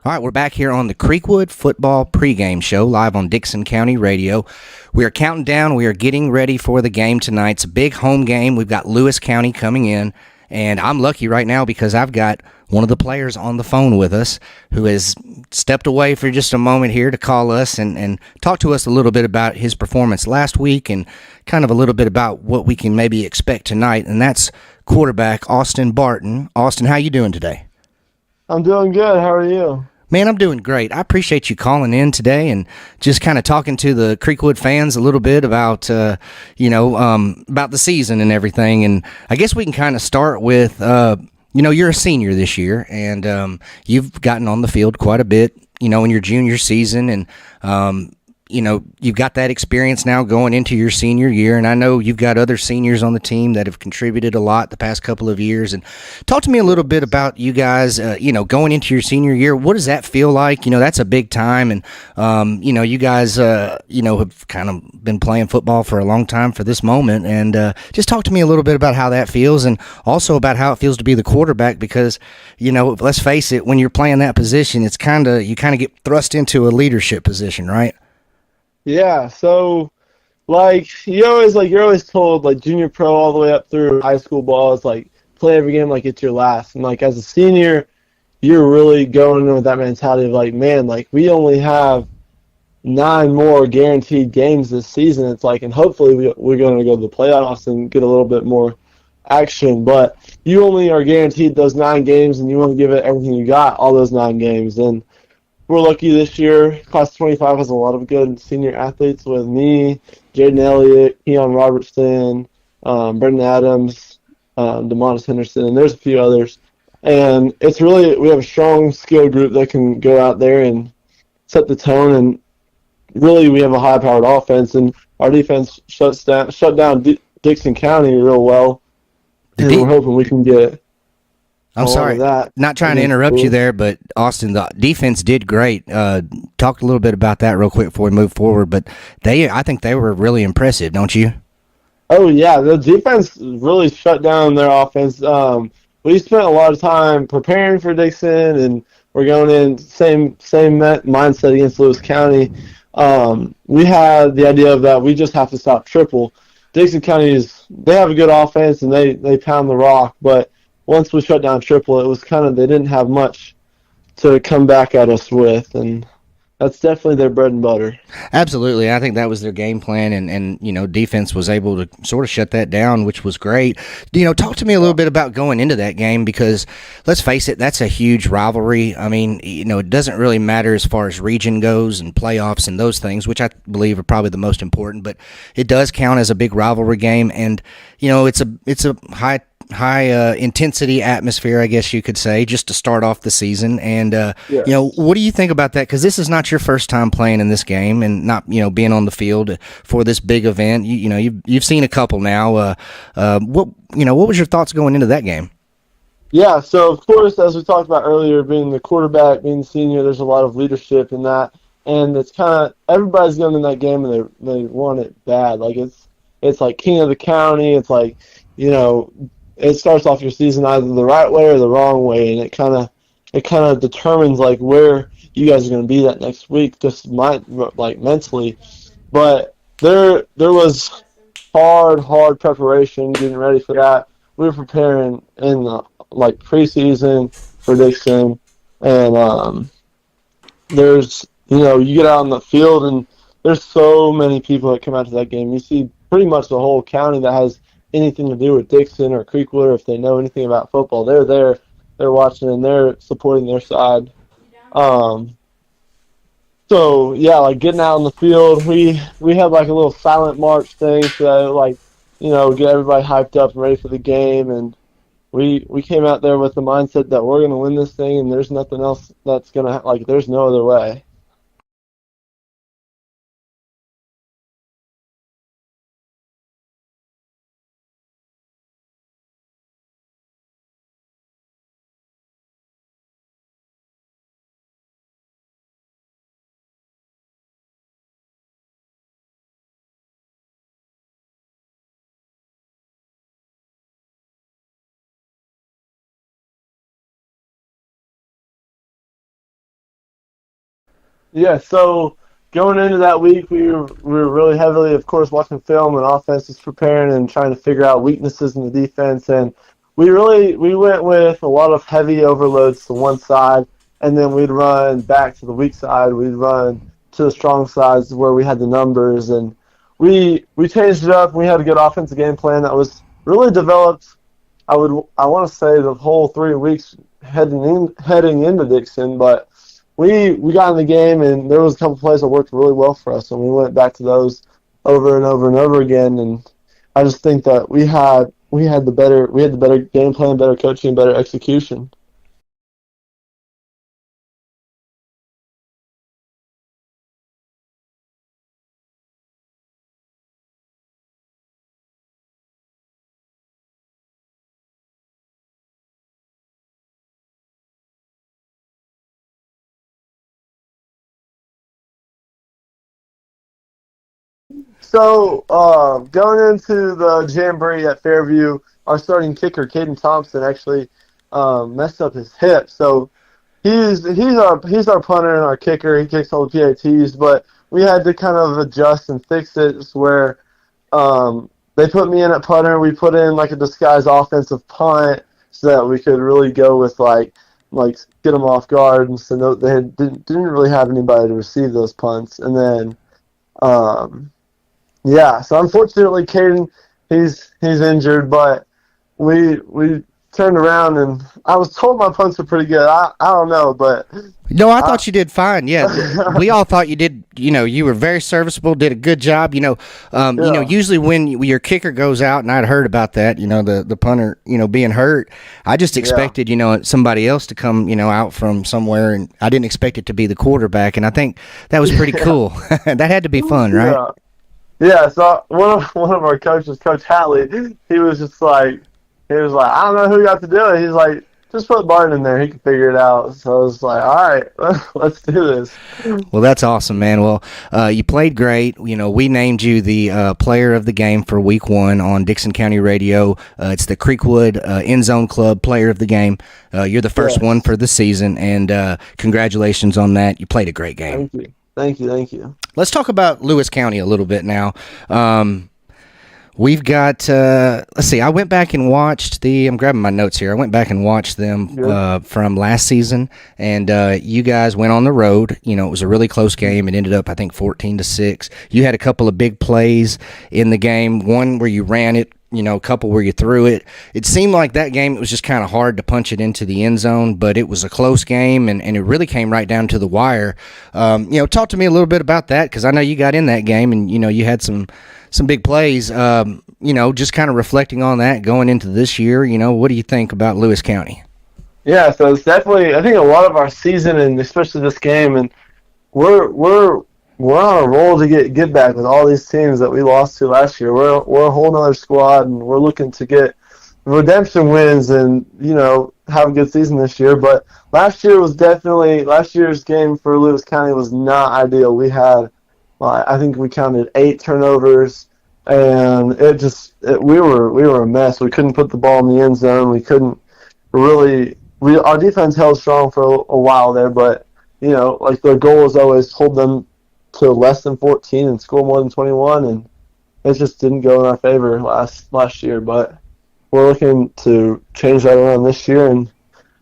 All right, we're back here on the Creekwood Football Pregame Show live on Dixon County Radio. We are counting down. We are getting ready for the game tonight. It's a big home game. We've got Lewis County coming in, and I'm lucky right now because I've got one of the players on the phone with us who has stepped away for just a moment here to call us and talk to us a little bit about his performance last week and kind of a little bit about what we can maybe expect tonight, and that's quarterback Austin Barton. Austin, how you doing today? I'm doing good. How are you? Man, I'm doing great. I appreciate you calling in today and just kind of talking to the Creekwood fans a little bit about, about the season and everything. And I guess we can kind of start with, you're a senior this year, and you've gotten on the field quite a bit, in your junior season. And, you've got that experience now going into your senior year. And I know you've got other seniors on the team that have contributed a lot the past couple of years. And talk to me a little bit about you guys, going into your senior year. What does that feel like? That's a big time. And, you guys, have kind of been playing football for a long time for this moment. And just talk to me a little bit about how that feels and also about how it feels to be the quarterback because, let's face it, when you're playing that position, you kind of get thrust into a leadership position, right? Yeah, so you're always told junior pro all the way up through high school ball is play every game like it's your last. And as a senior, you're really going in with that mentality of man, we only have 9 more guaranteed games this season. It's and hopefully we're going to go to the playoffs and get a little bit more action. But you only are guaranteed those 9 games, and you want to give it everything you got all those 9 games. And we're lucky this year. Class 25 has a lot of good senior athletes with me, Jaden Elliott, Keon Robertson, Brendan Adams, DeMontis Henderson, and there's a few others. And it's really, we have a strong skill group that can go out there and set the tone. And really, we have a high-powered offense, and our defense shut down Dixon County real well. And we're hoping we can get I'm sorry, not trying to interrupt you there, but Austin, the defense did great. Talk a little bit about that real quick before we move forward. But I think they were really impressive, don't you? Oh yeah, the defense really shut down their offense. We spent a lot of time preparing for Dixon, and we're going in same mindset against Lewis County. We had the idea of that we just have to stop triple. Dixon County they have a good offense and they pound the rock, but once we shut down triple, it was they didn't have much to come back at us with, and that's definitely their bread and butter. Absolutely. I think that was their game plan, and defense was able to sort of shut that down, which was great. Talk to me a little bit about going into that game because, let's face it, that's a huge rivalry. I mean, it doesn't really matter as far as region goes and playoffs and those things, which I believe are probably the most important, but it does count as a big rivalry game, and, it's a high intensity atmosphere, I guess you could say, just to start off the season. And, Yes. What do you think about that? Because this is not your first time playing in this game and not, being on the field for this big event. You've seen a couple now. What was your thoughts going into that game? Yeah, so of course, as we talked about earlier, being the quarterback, being the senior, there's a lot of leadership in that. And it's everybody's going in that game and they want it bad. It's like king of the county. It's it starts off your season either the right way or the wrong way, and it kind of determines where you guys are going to be that next week, just mentally. But there was hard preparation, getting ready for that. We were preparing in the preseason for Dixon, and there's you get out on the field and there's so many people that come out to that game. You see pretty much the whole county that has anything to do with Dixon or Creekwood, or if they know anything about football, they're there, they're watching, and they're supporting their side. So yeah, getting out on the field, we had a little silent march thing to get everybody hyped up and ready for the game, and we came out there with the mindset that we're gonna win this thing, and there's nothing else that's gonna there's no other way. Yeah, so going into that week, we were really heavily, of course, watching film and offense was preparing and trying to figure out weaknesses in the defense. And we went with a lot of heavy overloads to one side, and then we'd run back to the weak side. We'd run to the strong sides where we had the numbers, and we changed it up. We had a good offensive game plan that was really developed. I want to say the whole 3 weeks heading into Dixon, but we got in the game, and there was a couple plays that worked really well for us, and we went back to those over and over and over again. And I just think that we had the better game plan, better coaching, better execution. So going into the jamboree at Fairview, our starting kicker, Caden Thompson, actually messed up his hip. So he's our punter and our kicker. He kicks all the PATs, but we had to kind of adjust and fix it. It's where they put me in at punter. We put in like a disguised offensive punt so that we could really go with like get them off guard. And so didn't really have anybody to receive those punts. And then yeah, so unfortunately, Caden, he's injured, but we turned around and I was told my punts were pretty good. I don't know, but No, I thought you did fine. Yeah, we all thought you did. You were very serviceable, did a good job. yeah, Usually when your kicker goes out, and I'd heard about that. The punter, being hurt. I just yeah, expected, somebody else to come, out from somewhere, and I didn't expect it to be the quarterback. And I think that was pretty yeah, cool. That had to be fun, right? yeah. Yeah, so one of our coaches, Coach Hatley, he was like, I don't know who got to do it. He's like, just put Barton in there, he can figure it out. So I was like, all right, let's do this. Well, that's awesome, man. Well, you played great. We named you the player of the game for Week 1 on Dixon County Radio. It's the Creekwood End Zone Club Player of the Game. You're the first one Yes, for the season, and congratulations on that. You played a great game. thank you. Let's talk about Lewis County a little bit now. We've got, let's see, I went back and watched I'm grabbing my notes here. I went back and watched them Good. from last season, and you guys went on the road. It was a really close game. It ended up, I think, 14-6. You had a couple of big plays in the game, one where you ran it, a couple where you threw it. It seemed like that game, it was just kind of hard to punch it into the end zone, but it was a close game, and it really came right down to the wire. Talk to me a little bit about that, because I know you got in that game, and, you had some big plays. Just kind of reflecting on that going into this year, what do you think about Lewis County? Yeah, so it's definitely, I think, a lot of our season, and especially this game, and we're on a roll to get back with all these teams that we lost to last year. We're a whole nother squad, and we're looking to get redemption wins and have a good season this year. But last year's game for Lewis County was not ideal. We had, I think we counted 8 turnovers, and we were a mess. We couldn't put the ball in the end zone. We couldn't really. Our defense held strong for a while there, but like the goal is always hold them to less than 14 and score more than 21, and it just didn't go in our favor last year. But we're looking to change that around this year and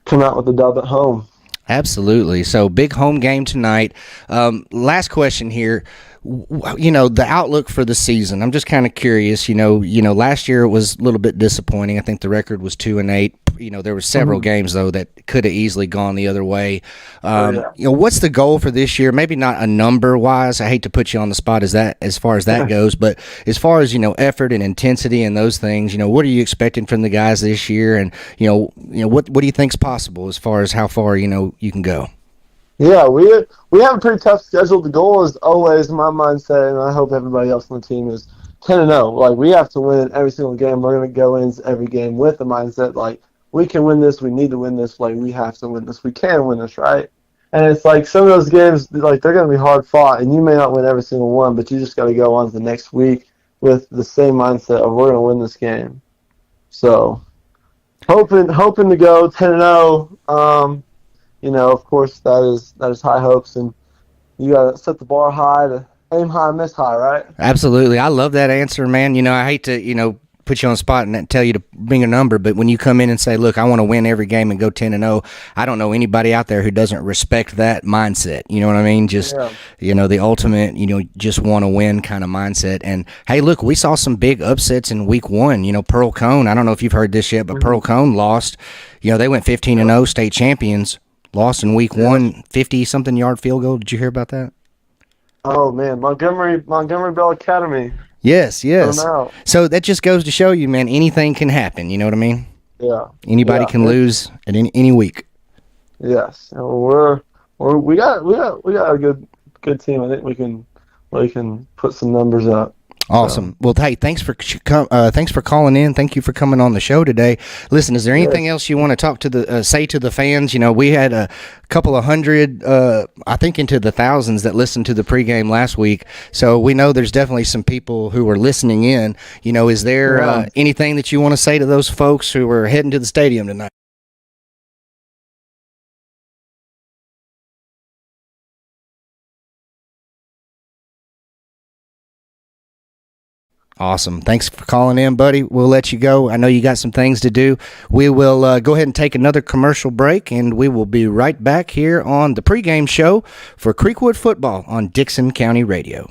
come out with a dub at home. Absolutely. So big home game tonight. Last question here. The outlook for the season. I'm just kind of curious. Last year it was a little bit disappointing. I think the record was 2-8. There were several games though that could have easily gone the other way. Yeah. What's the goal for this year? Maybe not a number wise. I hate to put you on the spot as far as that goes, but as far as effort and intensity and those things, what are you expecting from the guys this year? And what do you think's possible as far as how far you can go? Yeah, we have a pretty tough schedule. The goal is always, in my mindset, and I hope everybody else on the team is 10-0. Like, we have to win every single game. We're going to go into every game with the mindset, like, we can win this, we need to win this, like, we have to win this, we can win this, right? And it's like some of those games, like, they're going to be hard fought, and you may not win every single one, but you just got to go on to the next week with the same mindset of we're going to win this game. So, hoping to go 10-0. Of course, that is high hopes, and you gotta set the bar high to aim high, miss high, right? Absolutely. I love that answer, man. I hate to, put you on the spot and tell you to bring a number, but when you come in and say, look, I want to win every game and go 10-0, I don't know anybody out there who doesn't respect that mindset. You know what I mean? Just, the ultimate, just want to win kind of mindset. And hey, look, we saw some big upsets in week 1. Pearl Cone, I don't know if you've heard this yet, but Pearl Cone lost. They went 15-0, state champions, lost in week 1, 50-something yard field goal. Did you hear about that? Oh man, Montgomery Bell Academy. Yes. So that just goes to show you, man, anything can happen. You know what I mean? Yeah. Anybody can lose at any week. Yes, and we got a good team. I think we can put some numbers up. Awesome. Well, hey, thanks for calling in. Thank you for coming on the show today. Listen, is there anything else you want to talk to say to the fans? We had a couple of hundred, I think into the thousands that listened to the pregame last week. So we know there's definitely some people who are listening in. Is there anything that you want to say to those folks who are heading to the stadium tonight? Awesome. Thanks for calling in, buddy. We'll let you go. I know you got some things to do. We will go ahead and take another commercial break, and we will be right back here on the pregame show for Creekwood Football on Dixon County Radio.